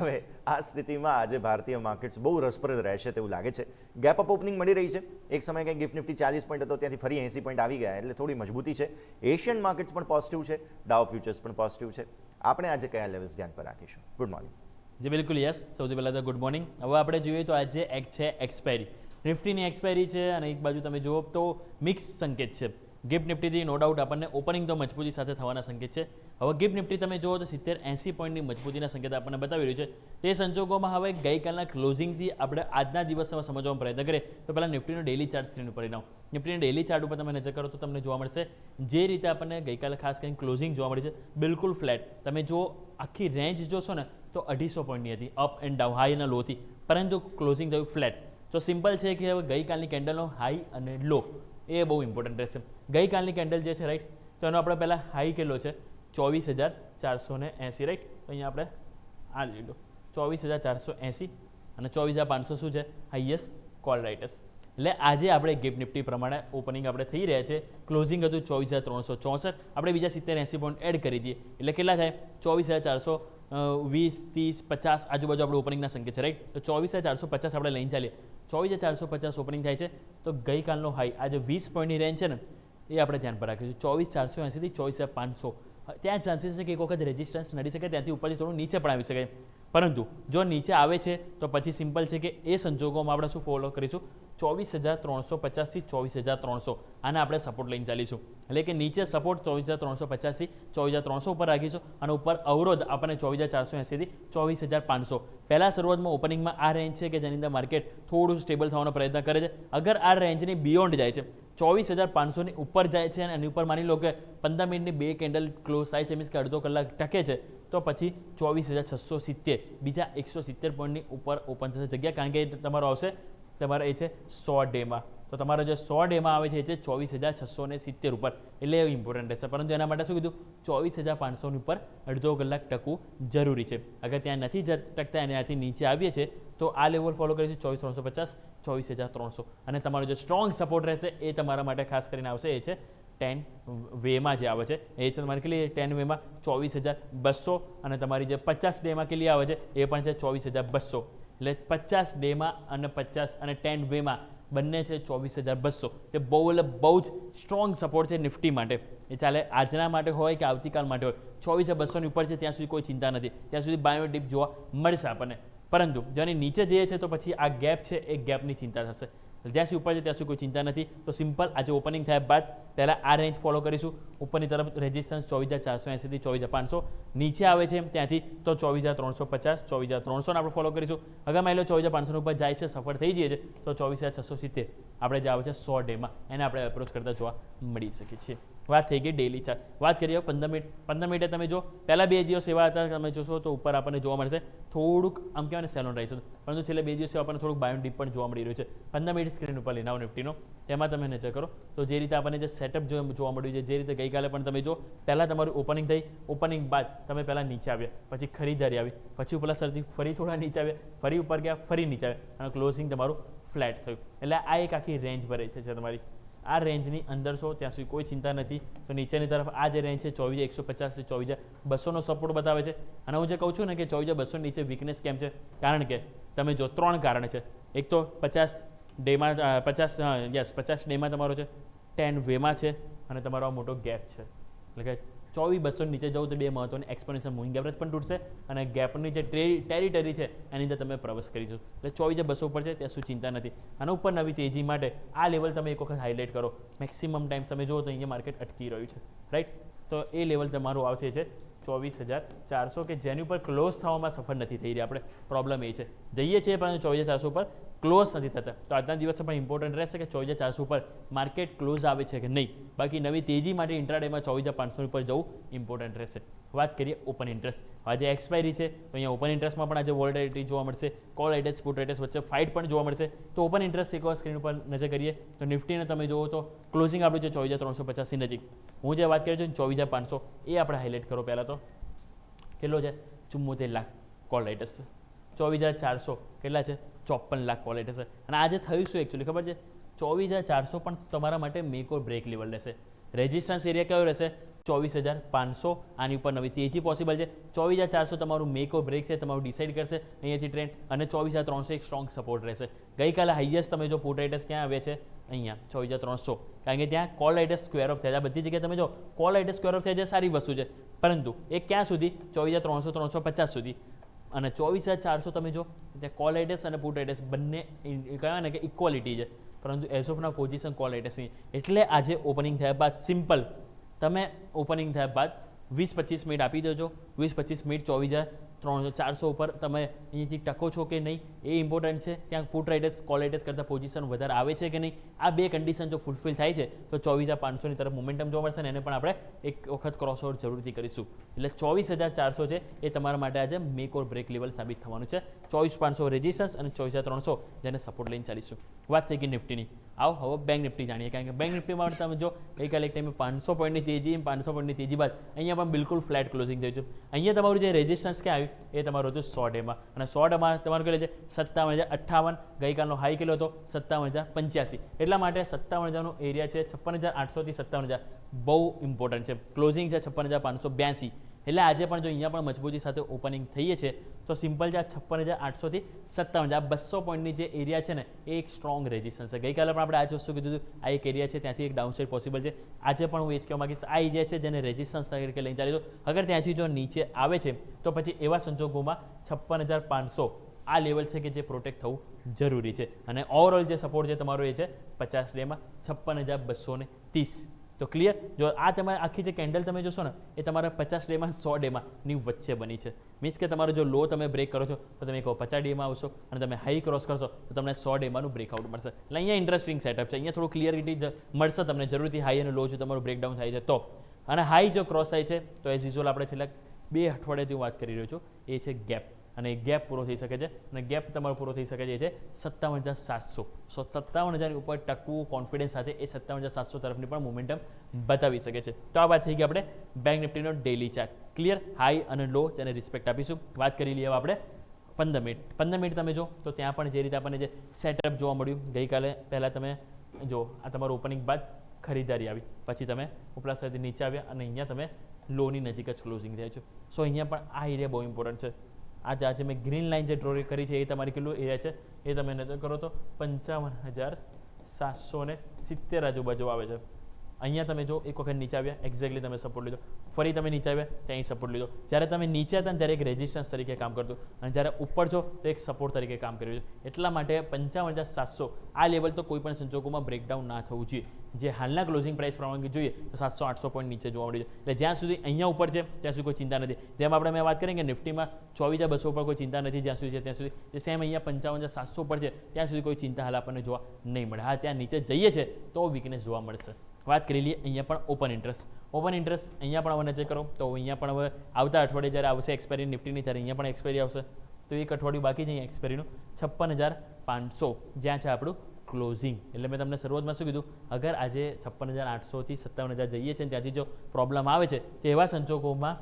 હવે આ સ્થિતિમાં આજે ભારતીય માર્કેટ્સ બહુ રસપ્રદ રહેશે તેવું લાગે છે. ગેપ અપ ઓપનિંગ મળી રહી છે. એક સમય કંઈ ગિફ્ટ નિફ્ટી 40 પોઈન્ટ હતો, ત્યાંથી ફરી 80 પોઈન્ટ આવી ગયા, એટલે થોડી મજબૂતી છે. એશિયન માર્કેટ્સ પણ પોઝિટિવ છે, ડાઉ ફ્યુચર્સ પણ પોઝિટિવ છે. આપણે આજે કયા લેવલ્સ ધ્યાન પર રાખીશું? Good morning. જી બિલકુલ યસ. સૌથી પહેલાં તો ગુડ મોર્નિંગ. હવે આપણે જોઈએ તો આજે એક છે એક્સપાયરી, નિફ્ટીની એક્સપાયરી છે અને એક બાજુ તમે જુઓ તો મિક્સ સંકેત છે. ગિફ્ટ નિફ્ટીથી નો ડાઉટ આપણને ઓપનિંગ તો મજબૂતી સાથે થવાના સંકેત છે. હવે ગિફ્ટ નિફ્ટી તમે જુઓ તો 70-80 પોઈન્ટની મજબૂતીના સંકેત આપણને બતાવી રહ્યું છે. તે સંજોગોમાં હવે ગઈકાલના ક્લોઝિંગથી આપણે આજના દિવસમાં સમજવાનો પ્રયત્ન કરીએ તો પહેલાં નિફ્ટીનો ડેલી ચાર્ટ સ્ક્રીન ઉપર લાવો. નિફ્ટીના ડેલી ચાર્ટ ઉપર તમે નજર કરો તો તમને જોવા મળશે જે રીતે આપણને ગઈકાલે ખાસ કરીને ક્લોઝિંગ જોવા મળી છે બિલકુલ ફ્લેટ. તમે જો આખી રેન્જ જોશો ને તો 250 પોઈન્ટની હતી, અપ એન્ડ ડાઉન, હાઈ અને લોથી, પરંતુ ક્લોઝિંગ થયું ફ્લેટ. તો સિમ્પલ છે કે હવે ગઈકાલની કેન્ડલનો હાઈ અને લો એ બહુ ઇમ્પોર્ટન્ટ રહેશે. ગઈકાલની કેન્ડલ જે છે રાઈટ, તો એનો આપણે પહેલાં હાઈ કેટલો છે 24,480 રાઈટ. તો અહીંયા આપણે આ લઈ લો 24,480 અને 24,500 શું છે હાઈએસ્ટ કોલ રાઇટર્સ. એટલે આજે આપણે ગિફ્ટ નિફ્ટી પ્રમાણે ઓપનિંગ આપણે થઈ રહ્યા છે. ક્લોઝિંગ હતું 24,364, આપણે બીજા 70-80 પોઈન્ટ એડ કરી દઈએ એટલે કેટલા થાય 24,420, 30, 50 આજુબાજુ આપણે ઓપનિંગના સંકેત છે રાઈટ. તો 24,450 આપણે લઈને ચાલીએ, 24,450 ઓપનિંગ થાય છે. તો ગઈકાલનો હાઈ આજે 20 પોઈન્ટની રેન્જ છે ને એ આપણે ધ્યાન પર રાખીશું 24,480 થી 24,500. ત્યાં ચાન્સીસ છે કે એક વખત રેઝિસ્ટન્સ નડી શકે, ત્યાંથી ઉપરથી થોડું નીચે પણ આવી શકે, પરંતુ જો નીચે આવે છે તો પછી સિમ્પલ છે કે એ સંજોગોમાં આપણે શું ફોલો કરીશું 24,350 થી 24,300 આને આપણે સપોર્ટ લઈને ચાલીશું. એટલે કે નીચે સપોર્ટ 24,350 થી 24,300 ઉપર રાખીશું અને ઉપર અવરોધ આપણને 24,480 થી 24,500. પહેલાં શરૂઆતમાં ઓપનિંગમાં આ રેન્જ છે કે જેની અંદર માર્કેટ થોડું સ્ટેબલ થવાનો પ્રયત્ન કરે છે. અગર આ રેન્જની બિયોન્ડ જાય છે 24,500ની ઉપર જાય છે અને એની ઉપર માની લો કે 15 મિનિટની બે કેન્ડલ ક્લોઝ થાય છે, મીન્સ કે અડધો કલાક ટકે છે, તો પછી 24,670 બીજા 170 પોઈન્ટની ઉપર ઓપન થશે જગ્યા, કારણ કે તમારો આવશે તમારે એ છે 100 ડેમાં. તો તમારો જે 100 ડેમાં આવે છે એ છે 24,670 ઉપર, એટલે એ ઇમ્પોર્ટન્ટ રહેશે. પરંતુ એના માટે શું કીધું 24,500ની ઉપર અડધો કલાક ટકવું જરૂરી છે. અગર ત્યાં નથી ટકતા અને ત્યાંથી નીચે આવીએ છીએ તો આ લેવલ ફોલો કરીશું 24,350, 24,300 અને તમારો જે સ્ટ્રોંગ સપોર્ટ રહેશે એ તમારા માટે ખાસ કરીને આવશે એ છે 10 વેમાં જે આવે છે એ છે તમારે કેટલી 10 વેમાં 24,200 અને તમારી જે 50 ડેમાં કેટલી આવે છે એ પણ છે 24,200. એટલે 50 ડેમાં અને 50 અને 10 વેમાં બંને છે 24,200. તે બહુ એટલે બહુ જ સ્ટ્રોંગ સપોર્ટ છે નિફ્ટી માટે. એ ચાલે આજના માટે હોય કે આવતીકાલ માટે હોય, 24,200ની ઉપર છે ત્યાં સુધી કોઈ ચિંતા નથી, ત્યાં સુધી બાયો ડીપ જોવા મળશે આપણને. પરંતુ જેની નીચે જઈએ છે તો પછી આ ગેપ છે એ ગેપની ચિંતા થશે. જ્યાં સુધી ઉપર છે ત્યાં સુધી કોઈ ચિંતા નથી. તો સિમ્પલ આજે ઓપનિંગ થયા બાદ પહેલાં આ રેન્જ ફોલો કરીશું. ઉપરની તરફ રેઝિસ્ટન્સ 24,480 થી 24,500, નીચે આવે છે ત્યાંથી તો 24,350, 24,300 આપણે ફોલો કરીશું. અગર માની લો 24,500 ઉપર જાય છે, સફળ થઈ જઈએ છે તો 24,670 આપણે જે આવે છે 100 ડેમાં એને આપણે એપ્રોચ કરતા જોવા મળી શકીએ છીએ. વાત થઈ ગઈ ડેલી ચાર્ટ. વાત કરીએ 15 મિનિટે તમે જો પહેલાં 2 દિવસ એવા હતા તમે જોશો તો ઉપર આપણને જોવા મળશે થોડુંક આમ કહેવાય ને સેલોન રહેશે, પરંતુ છેલ્લે 2 દિવસ આપણને થોડુંક બાયો ડીપ પણ જોવા મળી રહ્યું છે. 15 મિનિટ સ્ક્રીન ઉપર લઈને આવો નિફ્ટીનો, તેમાં તમે નજર કરો તો જે રીતે આપણને જે સેટઅપ જોવા મળ્યું છે, જે રીતે ગઈકાલે પણ તમે જો પહેલાં તમારું ઓપનિંગ થઈ, ઓપનિંગ બાદ તમે પહેલાં નીચે આવ્યા, પછી ખરીદારી આવી, પછી ઉપલા સરથી ફરી થોડા નીચે આવ્યા, ફરી ઉપર ગયા, ફરી નીચે આવ્યા અને ક્લોઝિંગ તમારું ફ્લેટ થયું. એટલે આ એક આખી રેન્જ ભરાઈ છે તમારી. આ રેન્જની અંદર છો ત્યાં સુધી કોઈ ચિંતા નથી. તો નીચેની તરફ આ જે રેન્જ છે 24,150 થી 24,200નો સપોર્ટ બતાવે છે. અને હું જે કહું છું ને કે 24,200 નીચે વીકનેસ કેમ છે, કારણ કે તમે જો 3 કારણ છે. એક તો 50 ડેમાં 50 ડેમાં તમારો છે, 10 વેમાં છે અને તમારો આ મોટો ગેપ છે. એટલે કે 24,200 નીચે જવું તો બે મહત્વની એક્સપોનેન્શિયલ મૂવિંગ એવરેજ પણ તૂટશે અને ગેપની જે ટેરિટરી છે એની અંદર તમે પ્રવેશ કરી જશો. એટલે 24,200 ઉપર છે ત્યાં શું ચિંતા નથી. અને ઉપર નવી તેજી માટે આ લેવલ તમે એક વખત હાઇલાઇટ કરો. મેક્સિમમ ટાઈમ તમે જુઓ તો અહીંયા માર્કેટ અટકી રહ્યું છે રાઈટ. તો એ લેવલ તમારું આવશે છે 24,400 કે જેની ઉપર ક્લોઝ થવામાં સફળ નથી થઈ રહી. આપણે પ્રોબ્લેમ એ છે જઈએ છીએ પરંતુ 24,400 ઉપર ક્લોઝ નથી થતા. તો આજના દિવસે પણ ઇમ્પોર્ટન્ટ રહેશે કે 24,400 ઉપર માર્કેટ ક્લોઝ આવે છે કે નહીં. બાકી નવી તેજી માટે ઇન્ટ્રાડેમાં 24,500 ઉપર જવું ઇમ્પોર્ટન્ટ રહેશે. વાત કરીએ ઓપન ઇન્ટરેસ્ટ. આજે એક્સપાયરી છે તો અહીંયા ઓપન ઇન્ટરેસ્ટમાં પણ આજે વોલેટિલિટી જોવા મળશે. કોલ રાઇટર્સ પુટ રાઇટર્સ વચ્ચે ફાઇટ પણ જોવા મળશે. તો ઓપન ઇન્ટરેસ્ટ એક વાર સ્ક્રીન ઉપર નજર કરીએ તો નિફ્ટીને તમે જુઓ તો ક્લોઝિંગ આપણું છે 24,350ની નજીક. હું જે વાત કરી છું 24,500 એ આપણે હાઇલાઇટ કરો. પહેલાં તો કેટલો છે 74 લાખ કોલ રાઇટર્સ છે. 24,400 કેટલા છે 54 લાખ કોલ રાઇટર્સ છે. અને આજે થયું શું એકચ્યુઅલી ખબર છે 24,400 પણ તમારા માટે મેક ઓર બ્રેક લેવલ રહેશે. રેઝિસ્ટન્સ એરિયા કયો રહેશે 24,500 આની ઉપર નવી તેજી પોસિબલ છે. 24,400 તમારું મેક ઓર બ્રેક છે, તમારું ડિસાઇડ કરશે અહીંયાથી ટ્રેન્ડ, અને 24,300 એક સ્ટ્રોંગ સપોર્ટ રહેશે. ગઈકાલે હાઈએસ્ટ તમે જો પુટ રાઇટર્સ ક્યાં આવે છે, અહીંયા 24,300, કારણ કે ત્યાં કોલ રાઇટર્સ સ્ક્વેર ઓફ થયા છે. આ બધી જગ્યાએ તમે જો કોલ રાઇટર્સ સ્ક્વેર ઓફ થયા છે, સારી વસ્તુ છે, પરંતુ એ ક્યાં સુધી, 24,300 350 સુધી. અને 24,400 તમે જો ત્યાં કોલ રાઇટર્સ અને પુટ રાઇટર્સ બંને કહેવાય ને કે ઇક્વાલિટી છે, પરંતુ એઝ ઓફના પોઝિશન કોલ રાઇટર્સની. એટલે આજે ઓપનિંગ થયા બાદ સિમ્પલ તમે ઓપનિંગ થયા બાદ 20-25 મિનિટ આપી દેજો. 20-25 મિનિટ 24,400 ઉપર તમે અહીંયાથી ટકો છો કે નહીં એ ઇમ્પોર્ટન્ટ છે. ત્યાં પુટ રાઇટર્સ કોલ રાઇટર્સ કરતાં પોઝિશન વધારે આવે છે કે નહીં, આ બે કન્ડિશન જો ફૂલફિલ થાય છે તો 24,500ની તરફ મોમેન્ટમ જોવા મળશે, અને એને પણ આપણે એક વખત ક્રોસઓવર જરૂરથી કરીશું. એટલે 24,400 છે એ તમારા માટે આજે મેક ઓર બ્રેક લેવલ સાબિત થવાનું છે. 24,500 રેઝિસ્ટન્સ અને 24,300 જેને સપોર્ટ લઈને ચાલીશું. વાત થઈ ગઈ નિફ્ટીની. આવો હવે બેંક નિફ્ટી જાણીએ, કારણ કે બેંક નિફ્ટીમાં તમે જો ગઈકાલે એક ટાઈમે 500 પોઈન્ટની તેજી, 500 પોઈન્ટની તેજી બાદ અહીંયા પણ બિલકુલ ફ્લેટ ક્લોઝિંગ થયું છે. અહીંયા તમારું જે રેઝિસ્ટન્સ ક્યાં આવ્યું એ તમારું હતું 100 ડેમાં, અને 100 ડેમાં તમારું કેટલું છે 57,058. ગઈકાલનો હાઈ કેટલો હતો 57,085. એટલા માટે 57,000નો એરિયા છે 56,800 થી 57,000 બહુ ઇમ્પોર્ટન્ટ છે. ક્લોઝિંગ છે 56,582. એટલે આજે પણ જો અહીંયા પણ મજબૂતી સાથે ઓપનિંગ થઈએ છે તો સિમ્પલ છે આ 56,800 થી 57,000 આ 200 પોઈન્ટની જે એરિયા છે ને એ એક સ્ટ્રોંગ રેઝિસ્ટન્સ છે. ગઈકાલે પણ આપણે આ જ વસ્તુ કીધું હતું, આ એક એરિયા છે ત્યાંથી એક ડાઉનસાઇડ પોસિબલ છે. આજે પણ હું એ જ કહેવા માંગીશ, આ એરિયા છે જેને રેઝિસ્ટન્સ તરીકે લઈને ચાલી દો. અગર ત્યાંથી જો નીચે આવે છે તો પછી એવા સંજોગોમાં 56,500 આ લેવલ છે કે જે પ્રોટેક્ટ થવું જરૂરી છે. અને ઓવરઓલ જે સપોર્ટ છે તમારો એ છે 50 ડેમાં 56,230. તો ક્લિયર, જો આ તમારે આખી જે કેન્ડલ તમે જોશો ને એ તમારા 50 ડેમાં 100 ડેમાંની વચ્ચે બની છે. મીન્સ કે તમારો જો લો તમે બ્રેક કરો છો તો તમે કહો 50 ડેમાં આવશો, અને તમે હાઈ ક્રોસ કરશો તો તમને 100 ડેમાંનું બ્રેકઆઉટ મળશે. એટલે અહીંયા ઇન્ટરેસ્ટિંગ સેટઅપ છે. અહીંયા થોડું ક્લિયરિટી મળશે તમને જરૂરથી. હાઈ અને લો જો તમારું બ્રેકડાઉન થાય છે તો, અને હાઈ જો ક્રોસ થાય છે તો એઝ યુઝ્યુઅલ આપણે છેલ્લા 2 અઠવાડિયાથી હું વાત કરી રહ્યો છું, એ છે ગેપ. અને ગેપ પૂરો થઈ શકે છે, અને ગેપ તમારો પૂરો થઈ શકે છે એ છે 57,700. 57,000 ઉપર ટકવું કોન્ફિડન્સ સાથે એ 57,700 તરફની પણ મોમેન્ટમ બતાવી શકે છે. તો આ વાત થઈ ગઈ આપણે બેંક નિફ્ટીનો ડેલી ચાર્ટ. ક્લિયર, હાઈ અને લો તેને રિસ્પેક્ટ આપીશું. વાત કરી લઈએ આપણે 15 મિનિટ. 15 મિનિટ તમે જો તો ત્યાં પણ જે રીતે આપણને જે સેટઅપ જોવા મળ્યું ગઈકાલે, પહેલાં તમે જો આ તમારું ઓપનિંગ બાદ ખરીદારી આવી, પછી તમે ઉપલા સાથે નીચે આવ્યા, અને અહીંયા તમે લોની નજીક જ ક્લોઝિંગ થયા છો. સો અહીંયા પણ આ એરિયા બહુ ઇમ્પોર્ટન્ટ છે. આજે મેં ગ્રીન લાઇન જે ડ્રો કરી છે એ તમારી કેટલું એરિયા છે એ તમે નજર કરો તો 55,770 આજુબાજુ આવે છે. અહીંયા તમે જો એક વખત નીચે આવ્યા, એક્ઝેક્ટલી તમે સપોર્ટ લીધો, ફરી તમે નીચે આવ્યા ત્યાં સપોર્ટ લીધો. જ્યારે તમે નીચે હતા ત્યારે એક રેઝિસ્ટન્સ તરીકે કામ કરતું, અને જ્યારે ઉપર છો તો એક સપોર્ટ તરીકે કામ કર્યું છે. એટલા માટે 55,700 આ લેવલ તો કોઈ પણ સંજોગોમાં બ્રેકડાઉન ના થવું જોઈએ. જે હાલના ક્લોઝિંગ પ્રાઇસ પ્રમાણે જોઈએ તો 700-800 પોઈન્ટ નીચે જોવા મળ્યું છે. એટલે જ્યાં સુધી અહીંયા ઉપર છે ત્યાં સુધી કોઈ ચિંતા નથી. જેમ આપણે મેં વાત કરી કે નિફ્ટીમાં 24,200 ઉપર કોઈ ચિંતા નથી જ્યાં સુધી છે ત્યાં સુધી, જે સેમ અહીંયા 55,700 પર છે ત્યાં સુધી કોઈ ચિંતા હાલ આપણને જોવા નહીં મળે. હા, ત્યાં નીચે જઈએ છે તો વીકનેસ જોવા મળશે. વાત કરી લઈએ અહીંયા પણ ઓપન ઇન્ટરેસ્ટ. ઓપન ઇન્ટરેસ્ટ અહીંયા પણ હવે નજર કરો તો અહીંયા પણ હવે આવતા અઠવાડિયે જ્યારે આવશે એક્સપાયરી નિફ્ટીની ત્યારે અહીંયા પણ એક્સપાયરી આવશે. તો એક અઠવાડિયું બાકી છે અહીંયા એક્સપાયરીનું. 56,500 જ્યાં છે આપણું ક્લોઝિંગ. એટલે મેં તમને શરૂઆતમાં શું કીધું, અગર આજે 56,800 થી 57,000 જઈએ છે ત્યાંથી જો પ્રોબ્લેમ આવે છે તો એવા સંજોગોમાં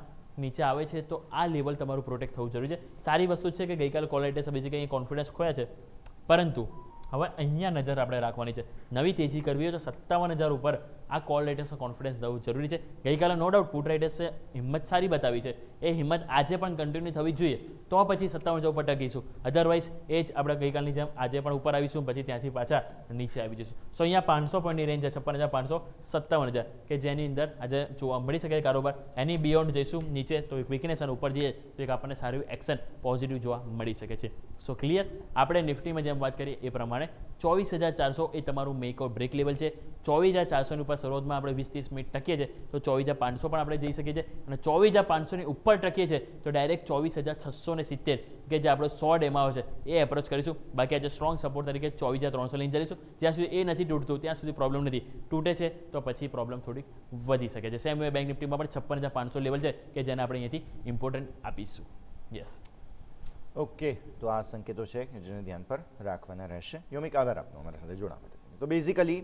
નીચે આવે છે તો આ લેવલ તમારું પ્રોટેક્ટ થવું જરૂરી છે. સારી વસ્તુ છે કે ગઈકાલે કોલેટેસ બીજી કંઈ કોન્ફિડન્સ ખોયા છે, પરંતુ હવે અહીંયા નજર આપણે રાખવાની છે. નવી તેજી કરવી હોય તો 57,000 ઉપર આ કોલ રાઇટર્સનો કોન્ફિડન્સ દેવું જરૂરી છે. ગઈકાલે નો ડાઉટ પુટ રાઇટર્સે હિંમત સારી બતાવી છે, એ હિંમત આજે પણ કન્ટિન્યુ થવી જોઈએ તો પછી 57,000 ઉપર ટકીશું. અધરવાઇઝ એ જ આપણે ગઈકાલની જેમ આજે પણ ઉપર આવીશું, પછી ત્યાંથી પાછા નીચે આવી જઈશું. સો અહીંયા 500 પોઈન્ટની રેન્જ છે 56,500 57,000 કે જેની અંદર આજે જોવા મળી શકે કારોબાર. એની બિયોન્ડ જઈશું નીચે તો એક વીકનેસ, અને ઉપર જઈએ તો એક આપણને સારું એક્શન પોઝિટિવ જોવા મળી શકે છે. સો ક્લિયર, આપણે નિફ્ટીમાં જેમ વાત કરીએ એ પ્રમાણે 24,400 એ તમારું મેક ઓર બ્રેક લેવલ છે. 24,400 ઉપર શરૂઆતમાં આપણે 20-30 મિનિટ ટકીએ છીએ તો 24,500 પણ આપણે જઈ શકીએ છીએ, અને 24,500 ઉપર ટકીએ છીએ તો ડાયરેક્ટ 24,670 કે જે આપણો 100 ડેમાં આવે છે એ એપ્રોચ કરીશું. બાકી આજે સ્ટ્રોંગ સપોર્ટ તરીકે 24,300 લઈને જઈશું. જ્યાં સુધી એ નથી તૂટતું ત્યાં સુધી પ્રોબ્લેમ નથી, તૂટે છે તો પછી પ્રોબ્લેમ થોડી વધી શકે છે. સેમ વે બેંક નિફ્ટીમાં પણ 56,500 લેવલ છે કે જેને આપણે અહીંયાથી ઇમ્પોર્ટન્ટ આપીશું. યસ, ઓકે, તો આ સંકેતો છે કે જેને ધ્યાન પર રાખવાના રહેશે. યોમિક, આભાર આપનો અમારા સાથે જોડાવા માટે. તો બેઝિકલી